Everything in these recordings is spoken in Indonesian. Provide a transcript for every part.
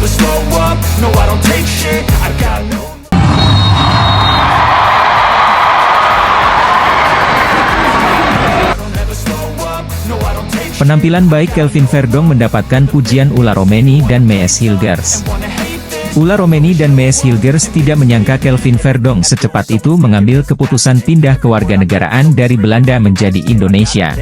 never slow up, no I don't take shit, I got no. Penampilan baik Kelvin Verdong mendapatkan pujian Ula Romeni dan Mees Hilgers. Ula Romeni dan Mees Hilgers tidak menyangka Kelvin Verdong secepat itu mengambil keputusan pindah kewarganegaraan dari Belanda menjadi Indonesia.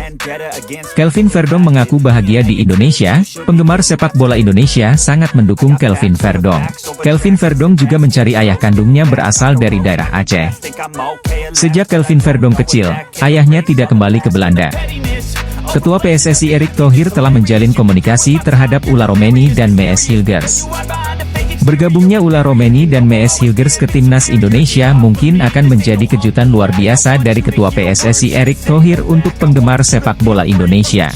Kelvin Verdong mengaku bahagia di Indonesia. Penggemar sepak bola Indonesia sangat mendukung Kelvin Verdong. Kelvin Verdong juga mencari ayah kandungnya berasal dari daerah Aceh. Sejak Kelvin Verdong kecil, ayahnya tidak kembali ke Belanda. Ketua PSSI Erick Thohir telah menjalin komunikasi terhadap Ula Romeni dan Mees Hilgers. Bergabungnya Ula Romeni dan Mees Hilgers ke timnas Indonesia mungkin akan menjadi kejutan luar biasa dari Ketua PSSI Erick Thohir untuk penggemar sepak bola Indonesia.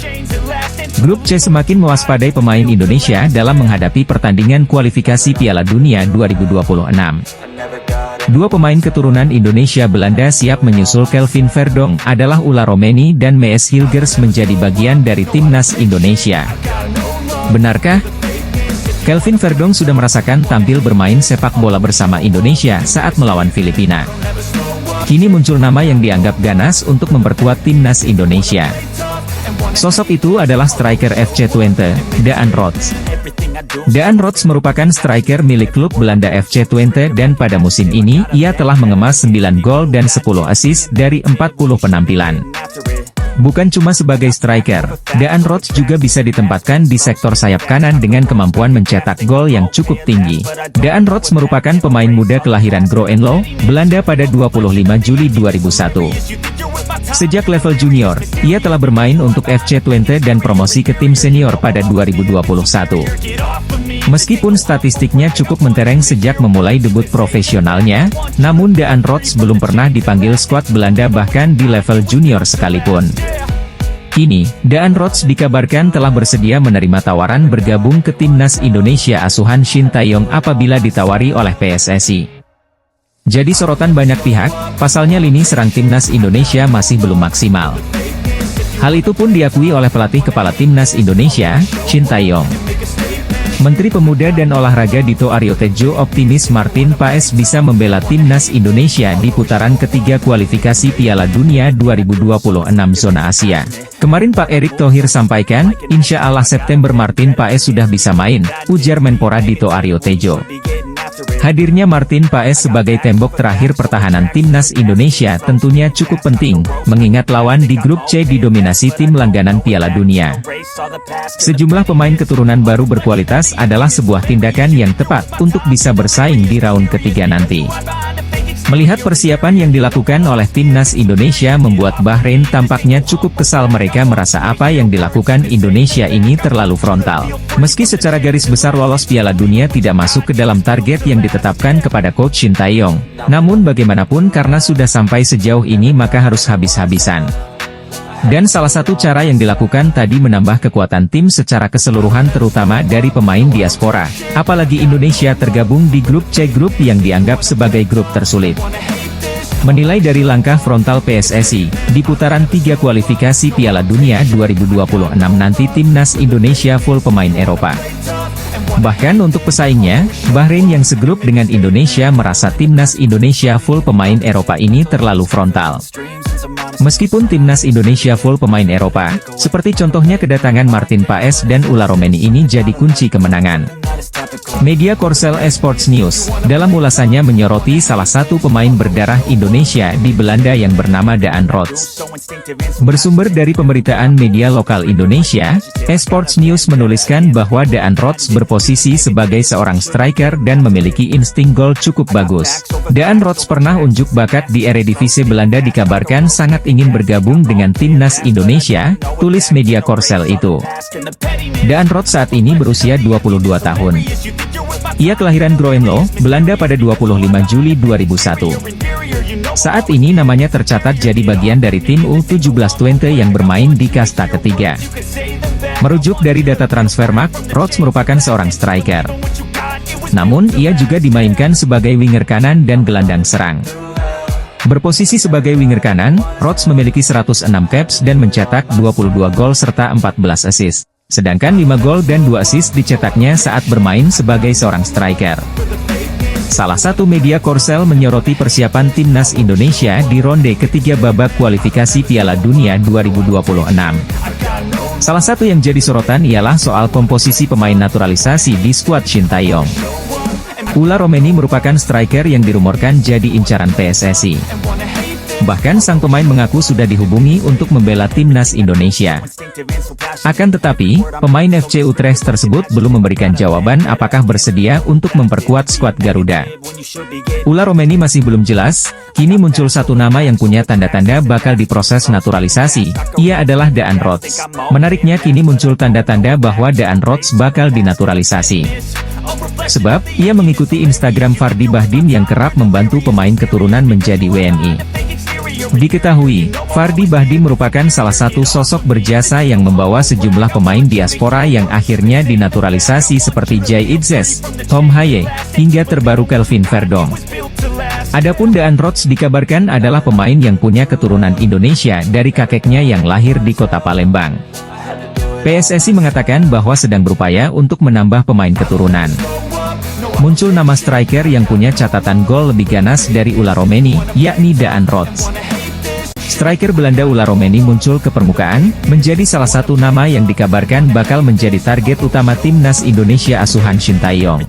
Grup C semakin mewaspadai pemain Indonesia dalam menghadapi pertandingan kualifikasi Piala Dunia 2026. Dua pemain keturunan Indonesia Belanda siap menyusul Kelvin Verdong adalah Ula Romeni dan Mees Hilgers menjadi bagian dari timnas Indonesia. Benarkah? Kelvin Verdong sudah merasakan tampil bermain sepak bola bersama Indonesia saat melawan Filipina. Kini muncul nama yang dianggap ganas untuk memperkuat timnas Indonesia. Sosok itu adalah striker FC Twente, Daan Rots. Daan Rots merupakan striker milik klub Belanda FC Twente dan pada musim ini ia telah mengemas 9 gol dan 10 assist dari 40 penampilan. Bukan cuma sebagai striker, Daan Rots juga bisa ditempatkan di sektor sayap kanan dengan kemampuan mencetak gol yang cukup tinggi. Daan Rots merupakan pemain muda kelahiran Groenlo, Belanda pada 25 Juli 2001. Sejak level junior, ia telah bermain untuk FC Twente dan promosi ke tim senior pada 2021. Meskipun statistiknya cukup mentereng sejak memulai debut profesionalnya, namun Daan Rots belum pernah dipanggil skuad Belanda bahkan di level junior sekalipun. Kini, Daan Rots dikabarkan telah bersedia menerima tawaran bergabung ke timnas Indonesia asuhan Shin Tae-yong apabila ditawari oleh PSSI. Jadi sorotan banyak pihak, pasalnya lini serang timnas Indonesia masih belum maksimal. Hal itu pun diakui oleh pelatih kepala timnas Indonesia, Shin Tae-yong. Menteri Pemuda dan Olahraga Dito Aryo Tejo optimis Martin Paes bisa membela timnas Indonesia di putaran ketiga kualifikasi Piala Dunia 2026 zona Asia. Kemarin Pak Erick Thohir sampaikan, insya Allah September Martin Paes sudah bisa main, ujar Menpora Dito Aryo Tejo. Hadirnya Martin Paes sebagai tembok terakhir pertahanan timnas Indonesia tentunya cukup penting, mengingat lawan di grup C didominasi tim langganan Piala Dunia. Sejumlah pemain keturunan baru berkualitas adalah sebuah tindakan yang tepat untuk bisa bersaing di raund ketiga nanti. Melihat persiapan yang dilakukan oleh timnas Indonesia membuat Bahrain tampaknya cukup kesal, mereka merasa apa yang dilakukan Indonesia ini terlalu frontal. Meski secara garis besar lolos Piala Dunia tidak masuk ke dalam target yang ditetapkan kepada Coach Shin Tae-yong, namun bagaimanapun karena sudah sampai sejauh ini maka harus habis-habisan. Dan salah satu cara yang dilakukan tadi menambah kekuatan tim secara keseluruhan terutama dari pemain diaspora, apalagi Indonesia tergabung di grup C, grup yang dianggap sebagai grup tersulit. Menilai dari langkah frontal PSSI, di putaran 3 kualifikasi Piala Dunia 2026 nanti timnas Indonesia full pemain Eropa. Bahkan untuk pesaingnya, Bahrain yang segrup dengan Indonesia merasa timnas Indonesia full pemain Eropa ini terlalu frontal. Meskipun timnas Indonesia full pemain Eropa, seperti contohnya kedatangan Martin Paes dan Ula Romeni ini jadi kunci kemenangan. Media Korsel Esports News, dalam ulasannya menyoroti salah satu pemain berdarah Indonesia di Belanda yang bernama Daan Rots. Bersumber dari pemberitaan media lokal Indonesia, Esports News menuliskan bahwa Daan Rots berposisi sebagai seorang striker dan memiliki insting gol cukup bagus. Daan Rots pernah unjuk bakat di Eredivisie Belanda, dikabarkan sangat ingin bergabung dengan timnas Indonesia, tulis media Korsel itu. Daan Rots saat ini berusia 22 tahun. Ia kelahiran Groenlo, Belanda pada 25 Juli 2001. Saat ini namanya tercatat jadi bagian dari tim U17 Twente yang bermain di kasta ketiga. Merujuk dari data Transfermarkt, Rots merupakan seorang striker. Namun ia juga dimainkan sebagai winger kanan dan gelandang serang. Berposisi sebagai winger kanan, Rots memiliki 106 caps dan mencetak 22 gol serta 14 assist. Sedangkan 5 gol dan 2 assist dicetaknya saat bermain sebagai seorang striker. Salah satu media Korsel menyoroti persiapan timnas Indonesia di ronde ketiga babak kualifikasi Piala Dunia 2026. Salah satu yang jadi sorotan ialah soal komposisi pemain naturalisasi di skuad Shin Tae-yong. Ula Romeni merupakan striker yang dirumorkan jadi incaran PSSI. Bahkan sang pemain mengaku sudah dihubungi untuk membela timnas Indonesia. Akan tetapi, pemain FC Utrecht tersebut belum memberikan jawaban apakah bersedia untuk memperkuat skuad Garuda. Ula Romeni masih belum jelas, kini muncul satu nama yang punya tanda-tanda bakal diproses naturalisasi, ia adalah Daan Rots. Menariknya kini muncul tanda-tanda bahwa Daan Rots bakal dinaturalisasi. Sebab, ia mengikuti Instagram Fardi Bahdim yang kerap membantu pemain keturunan menjadi WNI. Diketahui, Fardi Bahdim merupakan salah satu sosok berjasa yang membawa sejumlah pemain diaspora yang akhirnya dinaturalisasi seperti Jay Itzes, Tom Haye, hingga terbaru Kelvin Verdong. Adapun Daan Rots dikabarkan adalah pemain yang punya keturunan Indonesia dari kakeknya yang lahir di kota Palembang. PSSI mengatakan bahwa sedang berupaya untuk menambah pemain keturunan. Muncul nama striker yang punya catatan gol lebih ganas dari Ula Romeni, yakni Daan Rots. Striker Belanda Ula Romeni muncul ke permukaan, menjadi salah satu nama yang dikabarkan bakal menjadi target utama timnas Indonesia asuhan Shin Tae-yong.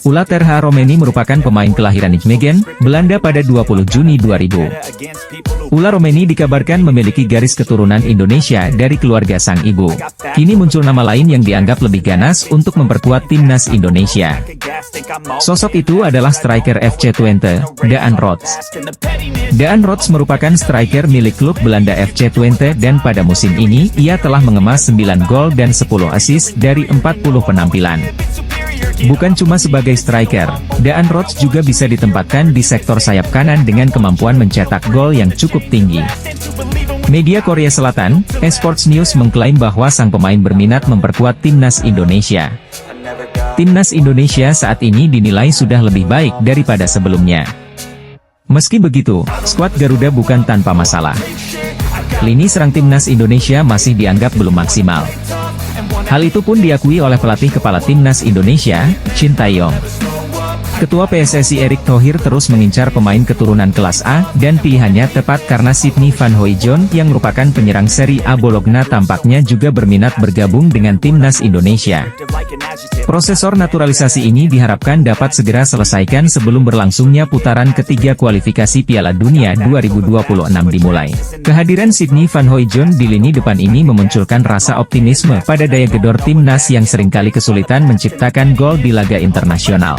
Ula Terha Romeni merupakan pemain kelahiran Nijmegen, Belanda pada 20 Juni 2000. Ula Romeni dikabarkan memiliki garis keturunan Indonesia dari keluarga sang ibu. Kini muncul nama lain yang dianggap lebih ganas untuk memperkuat timnas Indonesia. Sosok itu adalah striker FC Twente, Daan Rots. Daan Rots merupakan striker milik klub Belanda FC Twente dan pada musim ini ia telah mengemas 9 gol dan 10 assist dari 40 penampilan. Bukan cuma sebagai striker, Daan Rots juga bisa ditempatkan di sektor sayap kanan dengan kemampuan mencetak gol yang cukup tinggi. Media Korea Selatan, Esports News mengklaim bahwa sang pemain berminat memperkuat timnas Indonesia. Timnas Indonesia saat ini dinilai sudah lebih baik daripada sebelumnya. Meski begitu, skuad Garuda bukan tanpa masalah. Lini serang timnas Indonesia masih dianggap belum maksimal. Hal itu pun diakui oleh pelatih kepala timnas Indonesia, Shin Tae-yong. Ketua PSSI Erick Thohir terus mengincar pemain keturunan kelas A, dan pilihannya tepat karena Sidney Van Hooijdonk yang merupakan penyerang Serie A Bologna tampaknya juga berminat bergabung dengan timnas Indonesia. Prosesor naturalisasi ini diharapkan dapat segera selesaikan sebelum berlangsungnya putaran ketiga kualifikasi Piala Dunia 2026 dimulai. Kehadiran Sidney Van Hooijdonk di lini depan ini memunculkan rasa optimisme pada daya gedor timnas yang seringkali kesulitan menciptakan gol di laga internasional.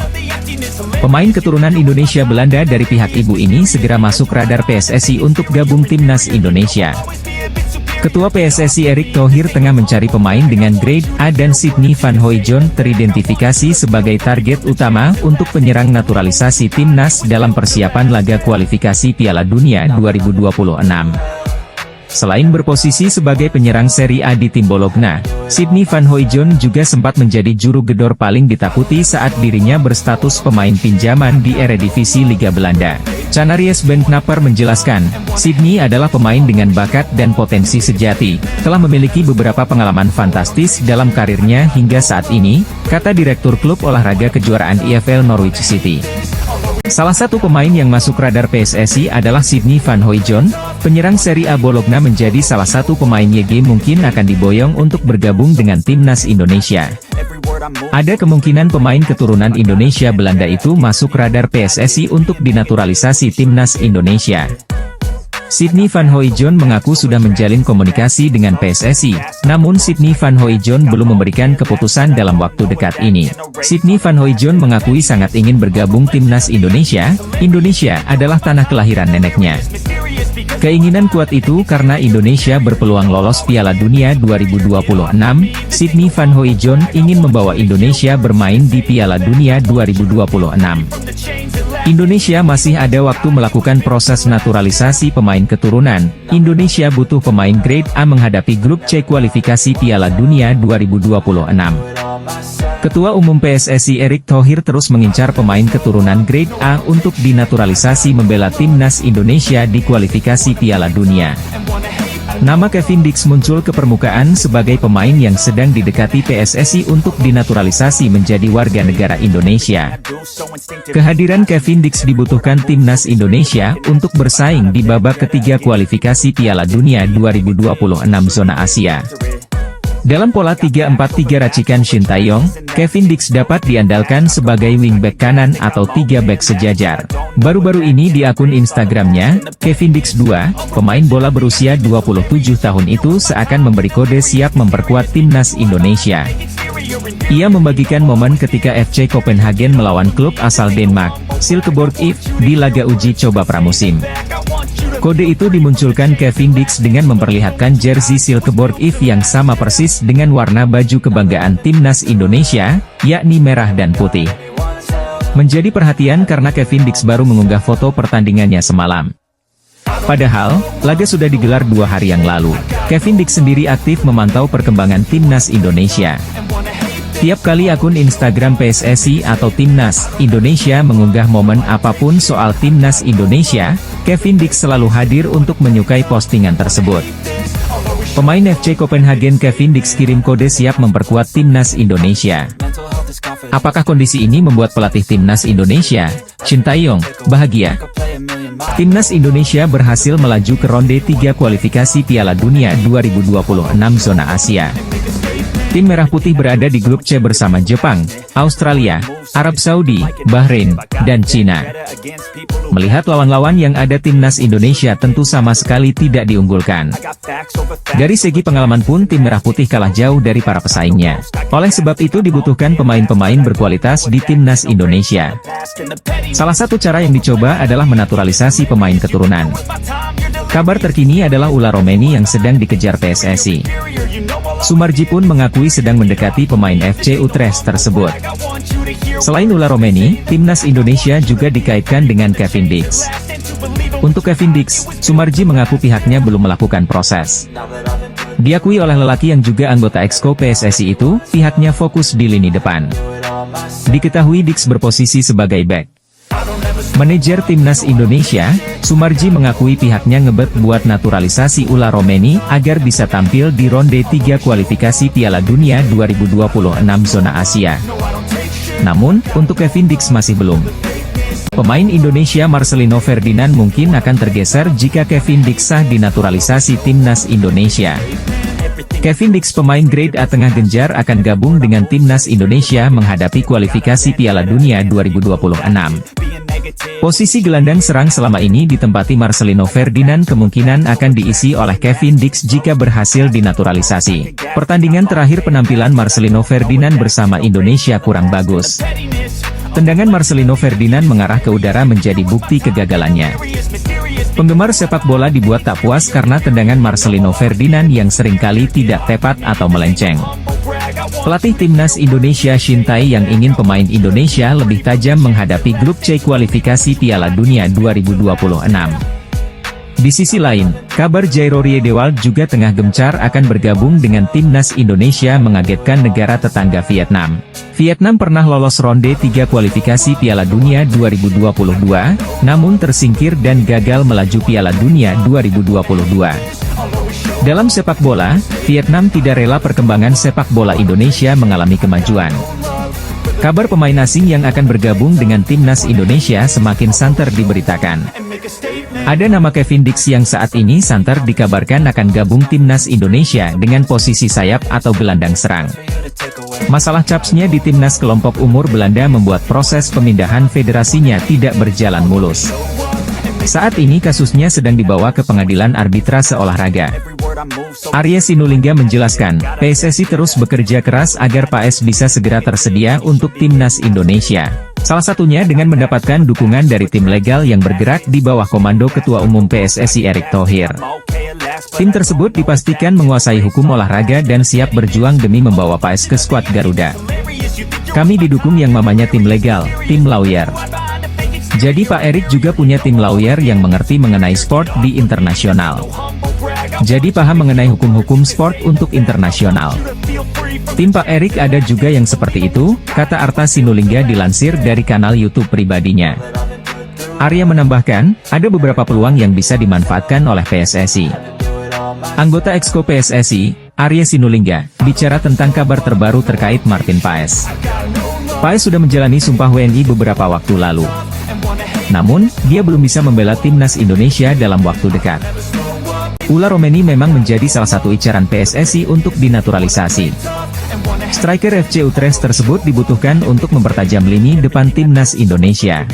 Pemain keturunan Indonesia Belanda dari pihak ibu ini segera masuk radar PSSI untuk gabung timnas Indonesia. Ketua PSSI Erick Thohir tengah mencari pemain dengan grade A dan Sidney Van Hooijdonk teridentifikasi sebagai target utama untuk penyerang naturalisasi timnas dalam persiapan laga kualifikasi Piala Dunia 2026. Selain berposisi sebagai penyerang Serie A di tim Bologna, Sidney Van Hooijdonk juga sempat menjadi juru gedor paling ditakuti saat dirinya berstatus pemain pinjaman di Eredivisie Liga Belanda. Canaries Ben Knapper menjelaskan, Sidney adalah pemain dengan bakat dan potensi sejati, telah memiliki beberapa pengalaman fantastis dalam karirnya hingga saat ini, kata Direktur Klub Olahraga Kejuaraan EFL Norwich City. Salah satu pemain yang masuk radar PSSI adalah Sidney Van Hooijdonk, penyerang Serie A Bologna menjadi salah satu pemain YG mungkin akan diboyong untuk bergabung dengan timnas Indonesia. Ada kemungkinan pemain keturunan Indonesia Belanda itu masuk radar PSSI untuk dinaturalisasi timnas Indonesia. Sidney Van Hooijdonk mengaku sudah menjalin komunikasi dengan PSSI, namun Sidney Van Hooijdonk belum memberikan keputusan dalam waktu dekat ini. Sidney Van Hooijdonk mengakui sangat ingin bergabung timnas Indonesia. Indonesia adalah tanah kelahiran neneknya. Keinginan kuat itu karena Indonesia berpeluang lolos Piala Dunia 2026. Sidney Van Hooijdonk ingin membawa Indonesia bermain di Piala Dunia 2026. Indonesia masih ada waktu melakukan proses naturalisasi pemain keturunan. Indonesia butuh pemain grade A menghadapi grup C kualifikasi Piala Dunia 2026. Ketua Umum PSSI Erick Thohir terus mengincar pemain keturunan grade A untuk dinaturalisasi membela timnas Indonesia di kualifikasi Piala Dunia. Nama Kevin Dix muncul ke permukaan sebagai pemain yang sedang didekati PSSI untuk dinaturalisasi menjadi warga negara Indonesia. Kehadiran Kevin Dix dibutuhkan timnas Indonesia untuk bersaing di babak ketiga kualifikasi Piala Dunia 2026 zona Asia. Dalam pola 3-4-3 racikan Shin Tae-yong, Kevin Dix dapat diandalkan sebagai wingback kanan atau 3 back sejajar. Baru-baru ini di akun Instagramnya, Kevin Dix 2, pemain bola berusia 27 tahun itu seakan memberi kode siap memperkuat timnas Indonesia. Ia membagikan momen ketika FC Copenhagen melawan klub asal Denmark, Silkeborg IF, di laga uji coba pramusim. Kode itu dimunculkan Kevin Dix dengan memperlihatkan jersey Silkeborg IF yang sama persis dengan warna baju kebanggaan timnas Indonesia, yakni merah dan putih. Menjadi perhatian karena Kevin Dix baru mengunggah foto pertandingannya semalam. Padahal, laga sudah digelar 2 hari yang lalu. Kevin Dix sendiri aktif memantau perkembangan timnas Indonesia. Tiap kali akun Instagram PSSI atau Timnas Indonesia mengunggah momen apapun soal Timnas Indonesia, Kevin Dix selalu hadir untuk menyukai postingan tersebut. Pemain FC Copenhagen Kevin Dix kirim kode siap memperkuat Timnas Indonesia. Apakah kondisi ini membuat pelatih Timnas Indonesia, Shin Tae-yong, bahagia? Timnas Indonesia berhasil melaju ke ronde 3 kualifikasi Piala Dunia 2026 zona Asia. Tim Merah Putih berada di grup C bersama Jepang, Australia, Arab Saudi, Bahrain, dan Cina. Melihat lawan-lawan yang ada timnas Indonesia tentu sama sekali tidak diunggulkan. Dari segi pengalaman pun tim Merah Putih kalah jauh dari para pesaingnya. Oleh sebab itu dibutuhkan pemain-pemain berkualitas di timnas Indonesia. Salah satu cara yang dicoba adalah menaturalisasi pemain keturunan. Kabar terkini adalah Ula Romeni yang sedang dikejar PSSI. Sumarji pun mengakui sedang mendekati pemain FC Utrecht tersebut. Selain Ula Romeni, timnas Indonesia juga dikaitkan dengan Kevin Dix. Untuk Kevin Dix, Sumarji mengaku pihaknya belum melakukan proses. Diakui oleh lelaki yang juga anggota Exco PSSI itu, pihaknya fokus di lini depan. Diketahui Dix berposisi sebagai back. Manajer timnas Indonesia, Sumarji mengakui pihaknya ngebet buat naturalisasi Ula Romeni agar bisa tampil di ronde 3 kualifikasi Piala Dunia 2026 zona Asia. Namun, untuk Kevin Dix masih belum. Pemain Indonesia Marcelino Ferdinand mungkin akan tergeser jika Kevin Dix sah dinaturalisasi timnas Indonesia. Kevin Dix pemain grade A tengah genjar akan gabung dengan timnas Indonesia menghadapi kualifikasi Piala Dunia 2026. Posisi gelandang serang selama ini ditempati Marcelino Ferdinand kemungkinan akan diisi oleh Kevin Dix jika berhasil dinaturalisasi. Pertandingan terakhir penampilan Marcelino Ferdinand bersama Indonesia kurang bagus. Tendangan Marcelino Ferdinand mengarah ke udara menjadi bukti kegagalannya. Penggemar sepak bola dibuat tak puas karena tendangan Marcelino Ferdinand yang seringkali tidak tepat atau melenceng. Pelatih timnas Indonesia Shin Tae yang ingin pemain Indonesia lebih tajam menghadapi grup C kualifikasi Piala Dunia 2026. Di sisi lain, kabar Jairo Riedewald juga tengah gencar akan bergabung dengan timnas Indonesia mengagetkan negara tetangga Vietnam. Vietnam pernah lolos ronde 3 kualifikasi Piala Dunia 2022, namun tersingkir dan gagal melaju Piala Dunia 2022. Dalam sepak bola, Vietnam tidak rela perkembangan sepak bola Indonesia mengalami kemajuan. Kabar pemain asing yang akan bergabung dengan timnas Indonesia semakin santer diberitakan. Ada nama Kevin Dix yang saat ini santer dikabarkan akan gabung timnas Indonesia dengan posisi sayap atau gelandang serang. Masalah capsnya di timnas kelompok umur Belanda membuat proses pemindahan federasinya tidak berjalan mulus. Saat ini kasusnya sedang dibawa ke pengadilan arbitrase olahraga. Arya Sinulinga menjelaskan, PSSI terus bekerja keras agar PAS bisa segera tersedia untuk timnas Indonesia. Salah satunya dengan mendapatkan dukungan dari tim legal yang bergerak di bawah komando Ketua Umum PSSI Erick Thohir. Tim tersebut dipastikan menguasai hukum olahraga dan siap berjuang demi membawa PAS ke skuad Garuda. Kami didukung yang namanya tim legal, tim lawyer. Jadi Pak Erick juga punya tim lawyer yang mengerti mengenai sport di internasional. Jadi paham mengenai hukum-hukum sport untuk internasional. Tim Pak Erick ada juga yang seperti itu, kata Arta Sinulinga dilansir dari kanal YouTube pribadinya. Arya menambahkan, ada beberapa peluang yang bisa dimanfaatkan oleh PSSI. Anggota Exco PSSI, Arya Sinulinga, bicara tentang kabar terbaru terkait Martin Paes. Paes sudah menjalani sumpah WNI beberapa waktu lalu. Namun, dia belum bisa membela timnas Indonesia dalam waktu dekat. Ula Romeni memang menjadi salah satu incaran PSSI untuk dinaturalisasi. Striker FC Utrecht tersebut dibutuhkan untuk mempertajam lini depan timnas Indonesia.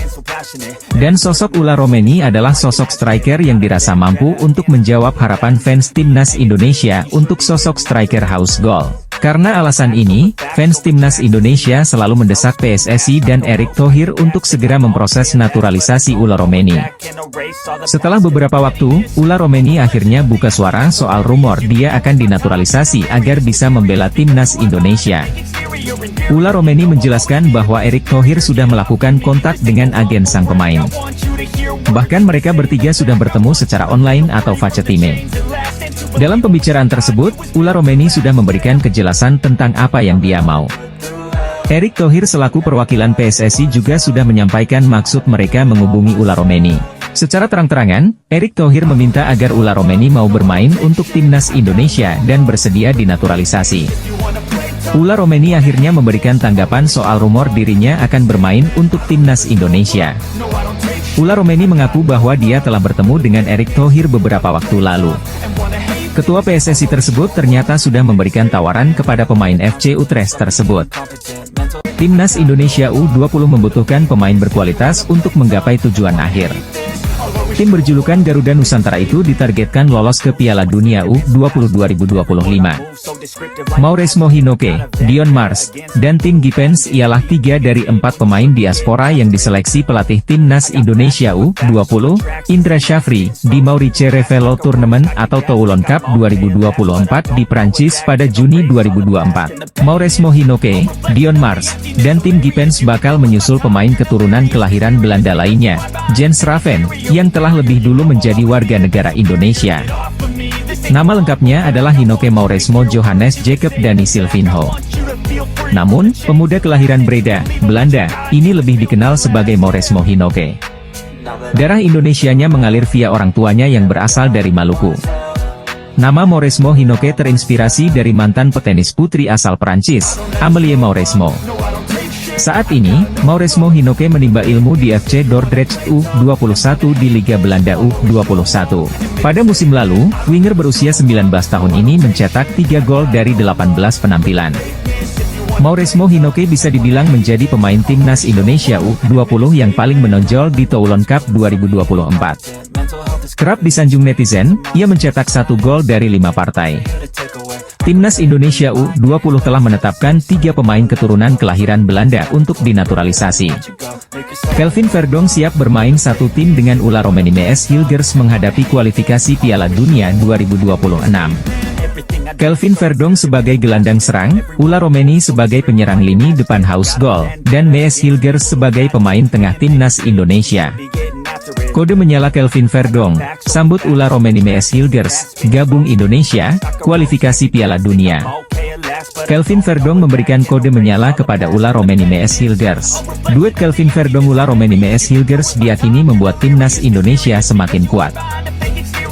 Dan sosok Ula Romeni adalah sosok striker yang dirasa mampu untuk menjawab harapan fans timnas Indonesia untuk sosok striker haus gol. Karena alasan ini, fans timnas Indonesia selalu mendesak PSSI dan Erick Thohir untuk segera memproses naturalisasi Ula Romeni. Setelah beberapa waktu, Ula Romeni akhirnya buka suara soal rumor dia akan dinaturalisasi agar bisa membela timnas Indonesia. Ula Romeni menjelaskan bahwa Erick Thohir sudah melakukan kontak dengan agen sang pemain. Bahkan mereka bertiga sudah bertemu secara online atau facetime. Dalam pembicaraan tersebut, Ula Romeni sudah memberikan kejelasan tentang apa yang dia mau. Erick Thohir selaku perwakilan PSSI juga sudah menyampaikan maksud mereka menghubungi Ula Romeni. Secara terang-terangan, Erick Thohir meminta agar Ula Romeni mau bermain untuk timnas Indonesia dan bersedia dinaturalisasi. Ula Romeni akhirnya memberikan tanggapan soal rumor dirinya akan bermain untuk timnas Indonesia. Ula Romeni mengaku bahwa dia telah bertemu dengan Erick Thohir beberapa waktu lalu. Ketua PSSI tersebut ternyata sudah memberikan tawaran kepada pemain FC Utrecht tersebut. Timnas Indonesia U20 membutuhkan pemain berkualitas untuk menggapai tujuan akhir. Tim berjulukan Garuda Nusantara itu ditargetkan lolos ke Piala Dunia U20 2025. Mauresmo Hinoke, Dion Mars, dan Tim Gipens ialah 3 dari 4 pemain diaspora yang diseleksi pelatih Timnas Indonesia U20, Indra Syafri, di Maurice Revello Tournament atau Toulon Cup 2024 di Prancis pada Juni 2024. Mauresmo Hinoke, Dion Mars, dan Tim Gipens bakal menyusul pemain keturunan kelahiran Belanda lainnya, Jens Raven, yang telah lebih dulu menjadi warga negara Indonesia. Nama lengkapnya adalah Hinoke Mauresmo Johannes Jacob Dani Silvinho. Namun, pemuda kelahiran Breda, Belanda, ini lebih dikenal sebagai Mauresmo Hinoke. Darah Indonesianya mengalir via orang tuanya yang berasal dari Maluku. Nama Mauresmo Hinoke terinspirasi dari mantan petenis putri asal Prancis, Amélie Mauresmo. Saat ini, Mauresmo Hinoke menimba ilmu di FC Dordrecht U21 di Liga Belanda U21. Pada musim lalu, winger berusia 19 tahun ini mencetak 3 gol dari 18 penampilan. Mauresmo Hinoke bisa dibilang menjadi pemain timnas Indonesia U20 yang paling menonjol di Toulon Cup 2024. Kerap disanjung netizen, ia mencetak 1 gol dari 5 partai. Timnas Indonesia U20 telah menetapkan 3 pemain keturunan kelahiran Belanda untuk dinaturalisasi. Kelvin Verdonk siap bermain satu tim dengan Ula Romeni MS Hilgers menghadapi kualifikasi Piala Dunia 2026. Kelvin Verdonk sebagai gelandang serang, Ula Romeni sebagai penyerang lini depan haus gol, dan MS Hilgers sebagai pemain tengah timnas Indonesia. Kode menyala Kelvin Verdonk, sambut Ula Romeni MS Hilgers, gabung Indonesia, kualifikasi Piala Dunia. Kelvin Verdonk memberikan kode menyala kepada Ula Romeni MS Hilgers. Duet Kelvin Verdonk Ula Romeni MS Hilgers diyakini membuat timnas Indonesia semakin kuat.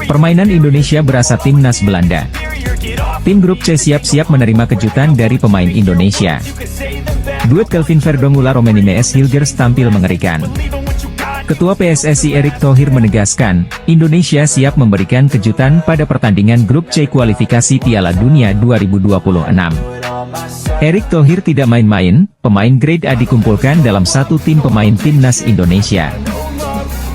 Permainan Indonesia berasa timnas Belanda. Tim grup C siap-siap menerima kejutan dari pemain Indonesia. Duet Kelvin Verdonk Ula Romeni MS Hilgers tampil mengerikan. Ketua PSSI Erick Thohir menegaskan, Indonesia siap memberikan kejutan pada pertandingan grup C kualifikasi Piala Dunia 2026. Erick Thohir tidak main-main, pemain grade A dikumpulkan dalam satu tim pemain timnas Indonesia.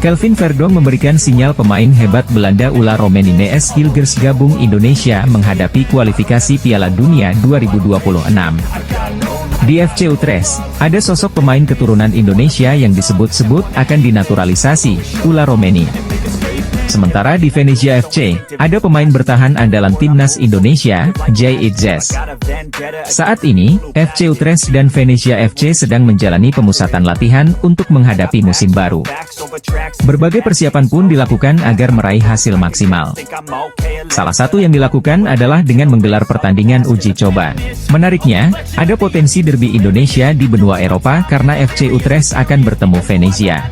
Kelvin Verdonk memberikan sinyal pemain hebat Belanda Ula Romeni MS Hilgers gabung Indonesia menghadapi kualifikasi Piala Dunia 2026. Di FC Utrecht, ada sosok pemain keturunan Indonesia yang disebut-sebut akan dinaturalisasi, Ula Romeni. Sementara di Venezia FC, ada pemain bertahan andalan timnas Indonesia, Jay Itzes. Saat ini, FC Utrecht dan Venezia FC sedang menjalani pemusatan latihan untuk menghadapi musim baru. Berbagai persiapan pun dilakukan agar meraih hasil maksimal. Salah satu yang dilakukan adalah dengan menggelar pertandingan uji coba. Menariknya, ada potensi derby Indonesia di benua Eropa karena FC Utrecht akan bertemu Venezia.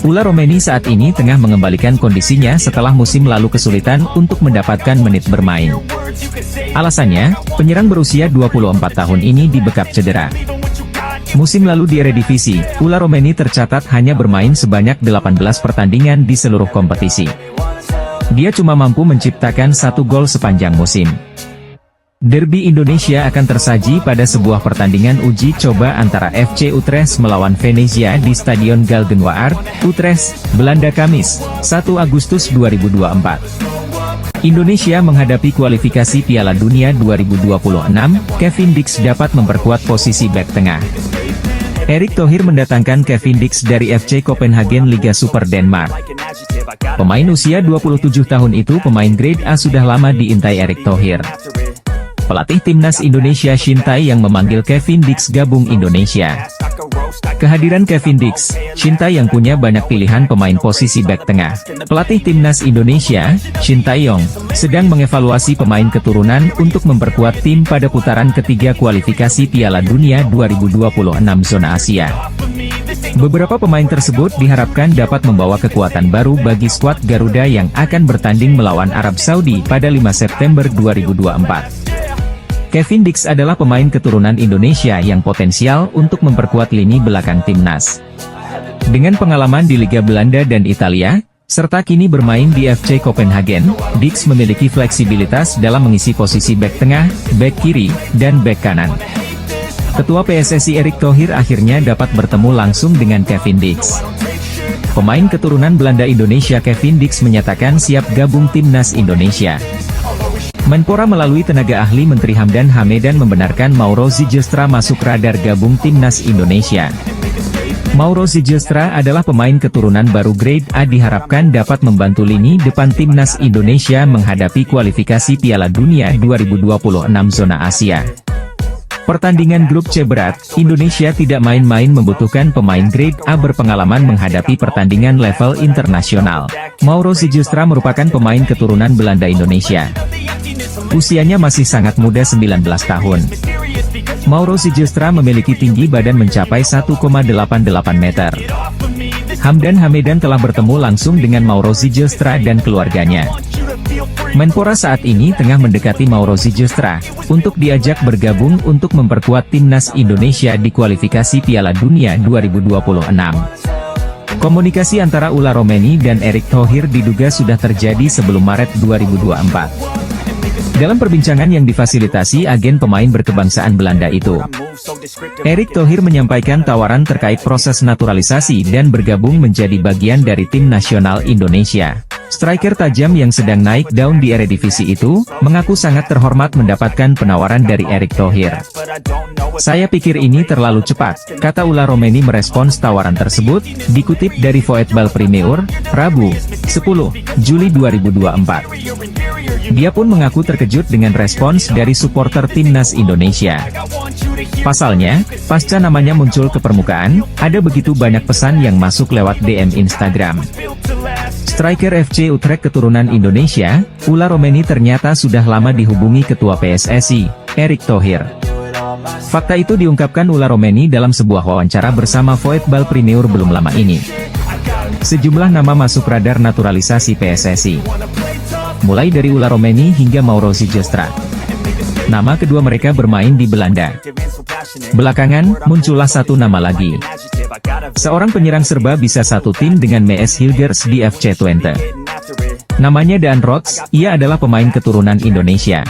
Ula Romeni saat ini tengah mengembalikan kondisinya setelah musim lalu kesulitan untuk mendapatkan menit bermain. Alasannya, penyerang berusia 24 tahun ini dibekap cedera. Musim lalu di Eredivisie, Ula Romeni tercatat hanya bermain sebanyak 18 pertandingan di seluruh kompetisi. Dia cuma mampu menciptakan 1 gol sepanjang musim. Derby Indonesia akan tersaji pada sebuah pertandingan uji coba antara FC Utrecht melawan Venezia di Stadion Galgenwaard, Utrecht, Belanda Kamis, 1 Agustus 2024. Indonesia menghadapi kualifikasi Piala Dunia 2026, Kevin Dix dapat memperkuat posisi bek tengah. Erik Thohir mendatangkan Kevin Dix dari FC Copenhagen Liga Super Denmark. Pemain usia 27 tahun itu pemain grade A sudah lama diintai Erik Thohir. Pelatih timnas Indonesia Shin Tae yang memanggil Kevin Dix gabung Indonesia. Kehadiran Kevin Dix, Shin Tae yang punya banyak pilihan pemain posisi bek tengah. Pelatih timnas Indonesia, Shin Tae-yong, sedang mengevaluasi pemain keturunan untuk memperkuat tim pada putaran ketiga kualifikasi Piala Dunia 2026 zona Asia. Beberapa pemain tersebut diharapkan dapat membawa kekuatan baru bagi skuad Garuda yang akan bertanding melawan Arab Saudi pada 5 September 2024. Kevin Dix adalah pemain keturunan Indonesia yang potensial untuk memperkuat lini belakang timnas. Dengan pengalaman di Liga Belanda dan Italia, serta kini bermain di FC Copenhagen, Dix memiliki fleksibilitas dalam mengisi posisi bek tengah, bek kiri, dan bek kanan. Ketua PSSI Erik Thohir akhirnya dapat bertemu langsung dengan Kevin Dix. Pemain keturunan Belanda Indonesia Kevin Dix menyatakan siap gabung timnas Indonesia. Menpora melalui tenaga ahli Menteri Hamdan Hamedan membenarkan Mauro Zijlstra masuk radar gabung timnas Indonesia. Mauro Zijlstra adalah pemain keturunan baru grade A diharapkan dapat membantu lini depan timnas Indonesia menghadapi kualifikasi Piala Dunia 2026 zona Asia. Pertandingan grup C berat, Indonesia tidak main-main membutuhkan pemain grade A berpengalaman menghadapi pertandingan level internasional. Mauro Zijlstra merupakan pemain keturunan Belanda Indonesia. Usianya masih sangat muda 19 tahun. Mauro Zijlstra memiliki tinggi badan mencapai 1,88 meter. Hamdan Hamedan telah bertemu langsung dengan Mauro Zijlstra dan keluarganya. Menpora saat ini tengah mendekati Mauro Zijlstra, untuk diajak bergabung untuk memperkuat timnas Indonesia di kualifikasi Piala Dunia 2026. Komunikasi antara Ula Romeni dan Erik Thohir diduga sudah terjadi sebelum Maret 2024. Dalam perbincangan yang difasilitasi agen pemain berkebangsaan Belanda itu, Erik Thohir menyampaikan tawaran terkait proses naturalisasi dan bergabung menjadi bagian dari tim nasional Indonesia. Striker tajam yang sedang naik daun di Eredivisie itu, mengaku sangat terhormat mendapatkan penawaran dari Erik Thohir. Saya pikir ini terlalu cepat, kata Ula Romeni merespons tawaran tersebut, dikutip dari Voetbal Premier, Rabu, 10 Juli 2024. Dia pun mengaku terkejut dengan respons dari supporter timnas Indonesia. Pasalnya, pasca namanya muncul ke permukaan, ada begitu banyak pesan yang masuk lewat DM Instagram. Striker FC Utrecht keturunan Indonesia, Ula Romeni ternyata sudah lama dihubungi Ketua PSSI, Erik Thohir. Fakta itu diungkapkan Ula Romeni dalam sebuah wawancara bersama Voetbal Premier belum lama ini. Sejumlah nama masuk radar naturalisasi PSSI. Mulai dari Ula Romeni hingga Mauro Zijlstra. Nama kedua mereka bermain di Belanda. Belakangan, muncullah satu nama lagi. Seorang penyerang serba bisa satu tim dengan Mees Hilgers di FC Twente. Namanya Daan Rots, ia adalah pemain keturunan Indonesia.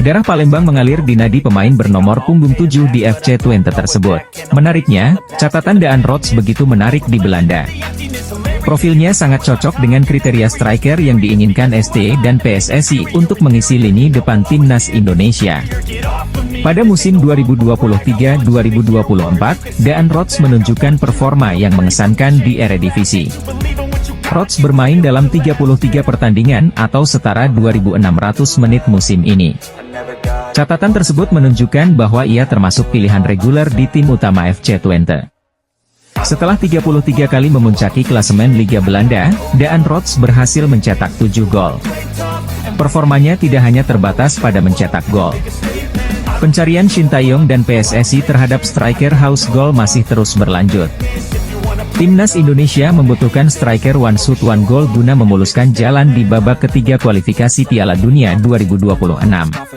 Darah Palembang mengalir di nadi pemain bernomor punggung 7 di FC Twente tersebut. Menariknya, catatan Daan Rots begitu menarik di Belanda. Profilnya sangat cocok dengan kriteria striker yang diinginkan ST dan PSSI untuk mengisi lini depan timnas Indonesia. Pada musim 2023-2024, Daan Rots menunjukkan performa yang mengesankan di Eredivisie. Rots bermain dalam 33 pertandingan atau setara 2.600 menit musim ini. Catatan tersebut menunjukkan bahwa ia termasuk pilihan reguler di tim utama FC Twente. Setelah 33 kali memuncaki klasemen Liga Belanda, Daan Rots berhasil mencetak 7 gol. Performanya tidak hanya terbatas pada mencetak gol. Pencarian Shin Tae-yong dan PSSI terhadap striker haus gol masih terus berlanjut. Timnas Indonesia membutuhkan striker one shoot one goal guna memuluskan jalan di babak ketiga kualifikasi Piala Dunia 2026.